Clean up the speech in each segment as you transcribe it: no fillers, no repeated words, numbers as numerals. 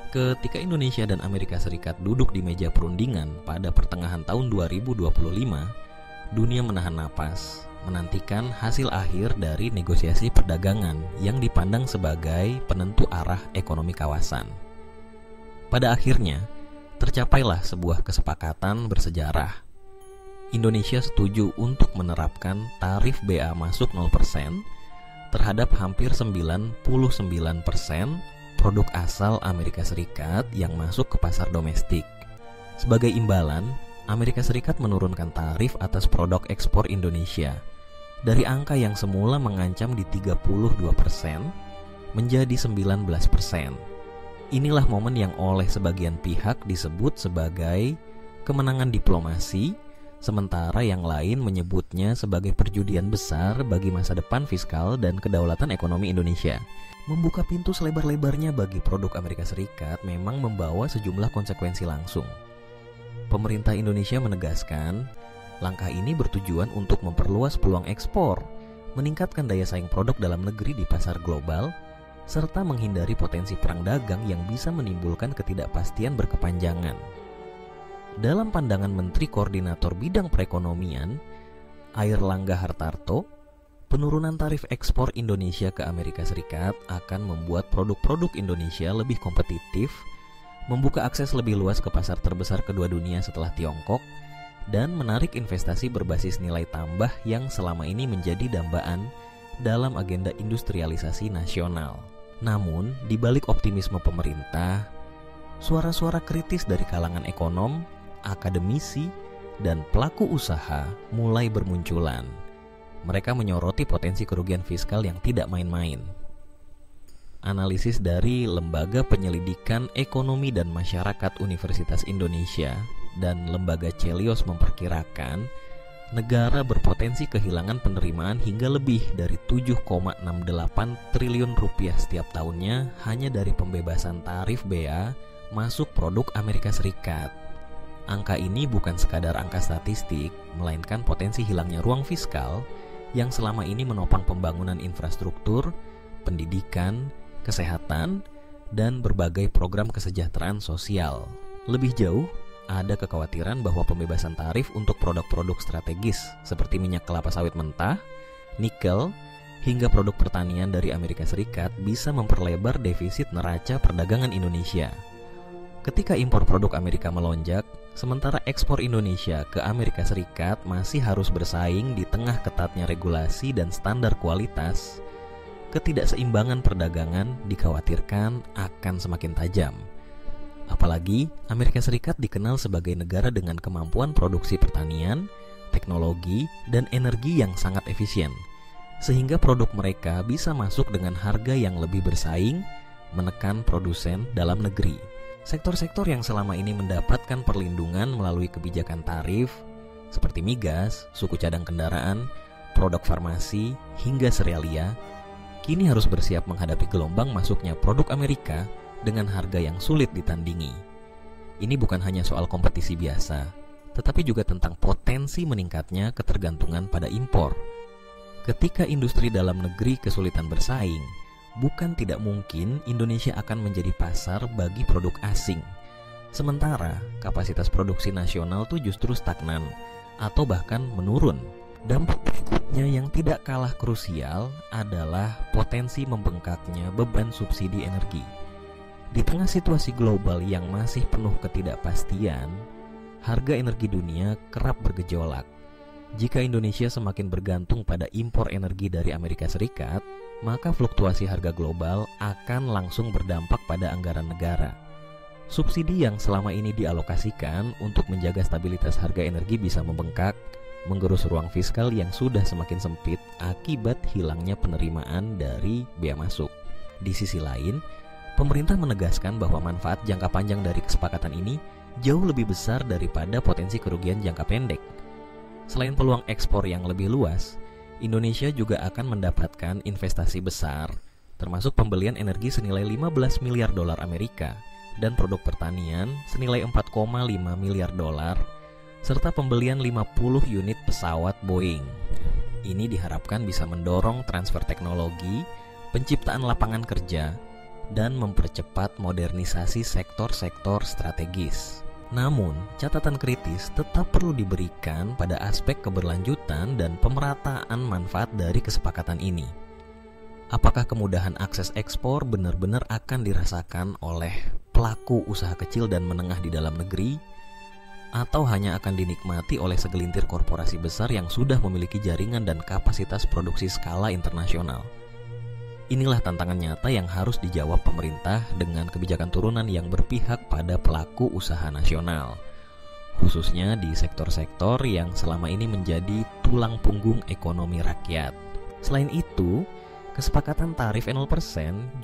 Ketika Indonesia dan Amerika Serikat duduk di meja perundingan pada pertengahan tahun 2025, dunia menahan napas, menantikan hasil akhir dari negosiasi perdagangan yang dipandang sebagai penentu arah ekonomi kawasan. Pada akhirnya, tercapailah sebuah kesepakatan bersejarah. Indonesia setuju untuk menerapkan tarif BA masuk 0% terhadap hampir 99% produk asal Amerika Serikat yang masuk ke pasar domestik. Sebagai imbalan, Amerika Serikat menurunkan tarif atas produk ekspor Indonesia dari angka yang semula mengancam di 32% menjadi 19%. Inilah momen yang oleh sebagian pihak disebut sebagai kemenangan diplomasi, sementara yang lain menyebutnya sebagai perjudian besar bagi masa depan fiskal dan kedaulatan ekonomi Indonesia. Membuka pintu selebar-lebarnya bagi produk Amerika Serikat memang membawa sejumlah konsekuensi langsung. Pemerintah Indonesia menegaskan, langkah ini bertujuan untuk memperluas peluang ekspor, meningkatkan daya saing produk dalam negeri di pasar global, serta menghindari potensi perang dagang yang bisa menimbulkan ketidakpastian berkepanjangan. Dalam pandangan Menteri Koordinator Bidang Perekonomian, Airlangga Hartarto, penurunan tarif ekspor Indonesia ke Amerika Serikat akan membuat produk-produk Indonesia lebih kompetitif, membuka akses lebih luas ke pasar terbesar kedua dunia setelah Tiongkok, dan menarik investasi berbasis nilai tambah yang selama ini menjadi dambaan dalam agenda industrialisasi nasional. Namun, di balik optimisme pemerintah, suara-suara kritis dari kalangan ekonom, akademisi, dan pelaku usaha mulai bermunculan. Mereka menyoroti potensi kerugian fiskal yang tidak main-main. Analisis dari Lembaga Penyelidikan Ekonomi dan Masyarakat Universitas Indonesia dan Lembaga Celios memperkirakan negara berpotensi kehilangan penerimaan hingga lebih dari 7,68 triliun rupiah setiap tahunnya hanya dari pembebasan tarif BA masuk produk Amerika Serikat. Angka ini bukan sekadar angka statistik, melainkan potensi hilangnya ruang fiskal yang selama ini menopang pembangunan infrastruktur, pendidikan, kesehatan, dan berbagai program kesejahteraan sosial. Lebih jauh, ada kekhawatiran bahwa pembebasan tarif untuk produk-produk strategis seperti minyak kelapa sawit mentah, nikel, hingga produk pertanian dari Amerika Serikat bisa memperlebar defisit neraca perdagangan Indonesia. Ketika impor produk Amerika melonjak, sementara ekspor Indonesia ke Amerika Serikat masih harus bersaing di tengah ketatnya regulasi dan standar kualitas, ketidakseimbangan perdagangan dikhawatirkan akan semakin tajam. Apalagi Amerika Serikat dikenal sebagai negara dengan kemampuan produksi pertanian, teknologi, dan energi yang sangat efisien, sehingga produk mereka bisa masuk dengan harga yang lebih bersaing, menekan produsen dalam negeri. Sektor-sektor yang selama ini mendapatkan perlindungan melalui kebijakan tarif, seperti migas, suku cadang kendaraan, produk farmasi, hingga serealia, kini harus bersiap menghadapi gelombang masuknya produk Amerika dengan harga yang sulit ditandingi. Ini bukan hanya soal kompetisi biasa, tetapi juga tentang potensi meningkatnya ketergantungan pada impor. Ketika industri dalam negeri kesulitan bersaing, bukan tidak mungkin Indonesia akan menjadi pasar bagi produk asing. Sementara kapasitas produksi nasional tuh justru stagnan atau bahkan menurun. Dampak berikutnya yang tidak kalah krusial adalah potensi membengkaknya beban subsidi energi. Di tengah situasi global yang masih penuh ketidakpastian, harga energi dunia kerap bergejolak. Jika Indonesia semakin bergantung pada impor energi dari Amerika Serikat, maka fluktuasi harga global akan langsung berdampak pada anggaran negara. Subsidi yang selama ini dialokasikan untuk menjaga stabilitas harga energi bisa membengkak, menggerus ruang fiskal yang sudah semakin sempit akibat hilangnya penerimaan dari bea masuk. Di sisi lain, pemerintah menegaskan bahwa manfaat jangka panjang dari kesepakatan ini jauh lebih besar daripada potensi kerugian jangka pendek. Selain peluang ekspor yang lebih luas, Indonesia juga akan mendapatkan investasi besar, termasuk pembelian energi senilai 15 miliar dolar Amerika dan produk pertanian senilai 4,5 miliar dolar, serta pembelian 50 unit pesawat Boeing. Ini diharapkan bisa mendorong transfer teknologi, penciptaan lapangan kerja, dan mempercepat modernisasi sektor-sektor strategis. Namun, catatan kritis tetap perlu diberikan pada aspek keberlanjutan dan pemerataan manfaat dari kesepakatan ini. Apakah kemudahan akses ekspor benar-benar akan dirasakan oleh pelaku usaha kecil dan menengah di dalam negeri, atau hanya akan dinikmati oleh segelintir korporasi besar yang sudah memiliki jaringan dan kapasitas produksi skala internasional? Inilah tantangan nyata yang harus dijawab pemerintah dengan kebijakan turunan yang berpihak pada pelaku usaha nasional, khususnya di sektor-sektor yang selama ini menjadi tulang punggung ekonomi rakyat. Selain itu, kesepakatan tarif 0%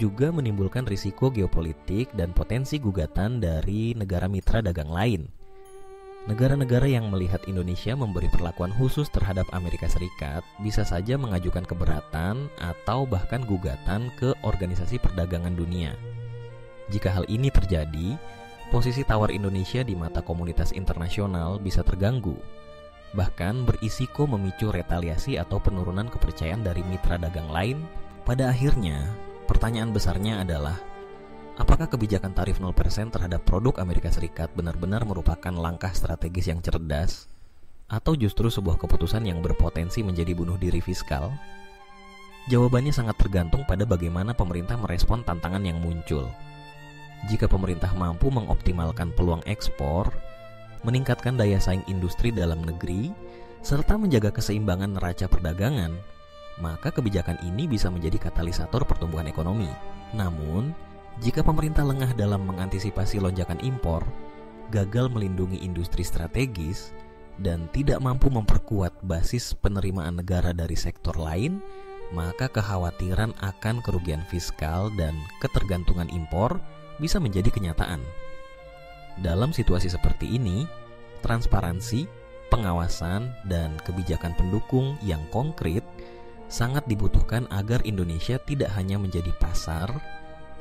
juga menimbulkan risiko geopolitik dan potensi gugatan dari negara mitra dagang lain. Negara-negara yang melihat Indonesia memberi perlakuan khusus terhadap Amerika Serikat bisa saja mengajukan keberatan atau bahkan gugatan ke Organisasi Perdagangan Dunia. Jika hal ini terjadi, posisi tawar Indonesia di mata komunitas internasional bisa terganggu, bahkan berisiko memicu retaliasi atau penurunan kepercayaan dari mitra dagang lain. Pada akhirnya, pertanyaan besarnya adalah, apakah kebijakan tarif 0% terhadap produk Amerika Serikat benar-benar merupakan langkah strategis yang cerdas, atau justru sebuah keputusan yang berpotensi menjadi bunuh diri fiskal? Jawabannya sangat tergantung pada bagaimana pemerintah merespon tantangan yang muncul. Jika pemerintah mampu mengoptimalkan peluang ekspor, meningkatkan daya saing industri dalam negeri, serta menjaga keseimbangan neraca perdagangan, maka kebijakan ini bisa menjadi katalisator pertumbuhan ekonomi. Namun, jika pemerintah lengah dalam mengantisipasi lonjakan impor, gagal melindungi industri strategis, dan tidak mampu memperkuat basis penerimaan negara dari sektor lain, maka kekhawatiran akan kerugian fiskal dan ketergantungan impor bisa menjadi kenyataan. Dalam situasi seperti ini, transparansi, pengawasan, dan kebijakan pendukung yang konkret sangat dibutuhkan agar Indonesia tidak hanya menjadi pasar,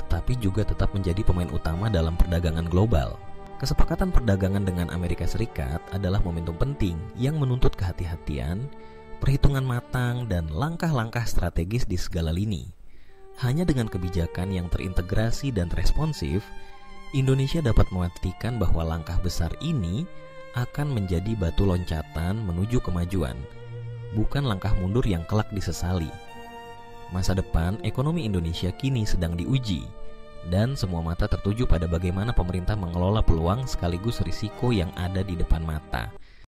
tetapi juga tetap menjadi pemain utama dalam perdagangan global. Kesepakatan perdagangan dengan Amerika Serikat adalah momentum penting yang menuntut kehati-hatian, perhitungan matang, dan langkah-langkah strategis di segala lini. Hanya dengan kebijakan yang terintegrasi dan responsif, Indonesia dapat memastikan bahwa langkah besar ini akan menjadi batu loncatan menuju kemajuan, bukan langkah mundur yang kelak disesali. Masa depan ekonomi Indonesia kini sedang diuji, dan semua mata tertuju pada bagaimana pemerintah mengelola peluang sekaligus risiko yang ada di depan mata.